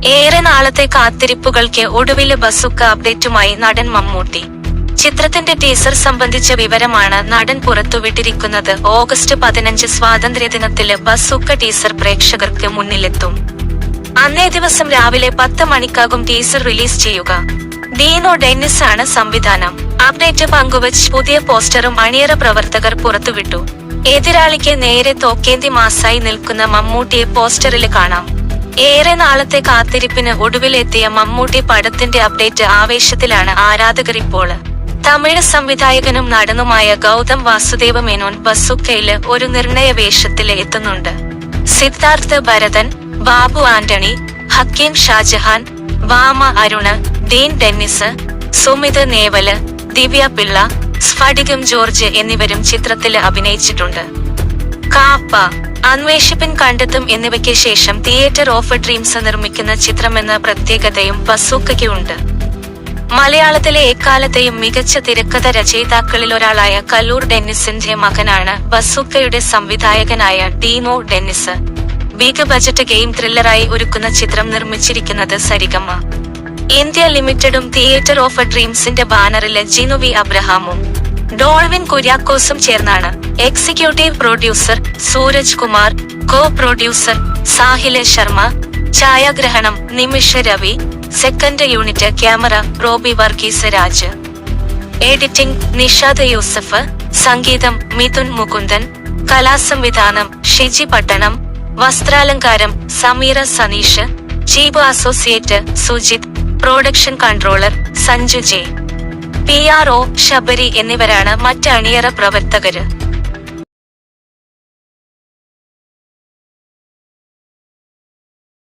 ഏറെ നാളത്തെ കാത്തിരിപ്പുകൾക്ക് ഒടുവില് ബസുക്ക അപ്ഡേറ്റുമായി നടൻ മമ്മൂട്ടി. ചിത്രത്തിന്റെ ടീസർ സംബന്ധിച്ച വിവരമാണ് നടൻ പുറത്തുവിട്ടിരിക്കുന്നത്. ഓഗസ്റ്റ് 15 സ്വാതന്ത്ര്യദിനത്തില് ബസുക്ക ടീസർ പ്രേക്ഷകർക്ക് മുന്നിലെത്തും. അന്നേ ദിവസം രാവിലെ 10 മണിക്കാകും ടീസർ റിലീസ് ചെയ്യുക. ഡീനോ ഡെന്നിസ് ആണ് സംവിധാനം. അപ്ഡേറ്റ് പങ്കുവച്ച് പുതിയ പോസ്റ്ററും അണിയറ പ്രവർത്തകർ പുറത്തുവിട്ടു. എതിരാളിക്ക് നേരെ തോക്കേന്തി മാസായി നിൽക്കുന്ന മമ്മൂട്ടിയെ പോസ്റ്ററില് കാണാം. ഏറെ നാളത്തെ കാത്തിരിപ്പിന് ഒടുവിലെത്തിയ മമ്മൂട്ടി പടത്തിന്റെ അപ്ഡേറ്റ് ആവേശത്തിലാണ് ആരാധകരിപ്പോൾ. തമിഴ് സംവിധായകനും നടനുമായ ഗൗതം വാസുദേവ മേനോൻ ബസുക്കയില് ഒരു നിർണയ വേഷത്തില് എത്തുന്നുണ്ട്. സിദ്ധാർത്ഥ് ഭരതൻ, ബാബു ആന്റണി, ഹക്കീം ഷാജഹാൻ, വാമ അരുണ്, ഡീൻ ഡെന്നിസ്, സുമിത് നേവല്, ദിവ്യ പിള്ള, സ്ഫടികം ജോർജ് എന്നിവരും ചിത്രത്തില് അഭിനയിച്ചിട്ടുണ്ട്. കാപ്പ, അന്വേഷിപ്പിൻ കണ്ടെത്തും എന്നിവയ്ക്ക് ശേഷം തിയേറ്റർ ഓഫ് ഡ്രീംസ് നിർമ്മിക്കുന്ന ചിത്രമെന്ന പ്രത്യേകതയും ബസൂക്കയ്ക്ക് ഉണ്ട്. മലയാളത്തിലെ എക്കാലത്തെയും മികച്ച തിരക്കഥ രചയിതാക്കളിലൊരാളായ കല്ലൂർ ഡെന്നിസിന്റെ മകനാണ് ബസൂക്കയുടെ സംവിധായകനായ Deeno Dennis. Big budget game ത്രില്ലറായി ഒരുക്കുന്ന ചിത്രം നിർമ്മിച്ചിരിക്കുന്നത് സരിഗമ ഇന്ത്യ ലിമിറ്റഡും തിയേറ്റർ ഓഫ് ഡ്രീംസിന്റെ ബാനറില് ജിനു വി അബ്രഹാമും ഡോൾവിൻ കുര്യാക്കോസും ചേർന്നാണ്. Executive producer Sooraj Kumar, co producer Sahil Sharma, ഛായാഗ്രഹണം Nimish Ravi, second unit camera Robbie Varghese Raj, editing Nishad Yusuf, സംഗീതം മിഥുൻ മുകുന്ദൻ, കലാസംവിധാനം ഷിജി പട്ടണം, വസ്ത്രാലങ്കാരം Sameera Sanish, chief associate Sujith, production controller Sanju J, PRO Sabari എന്നിവരാണ് മറ്റ് അണിയറ പ്രവർത്തകര്.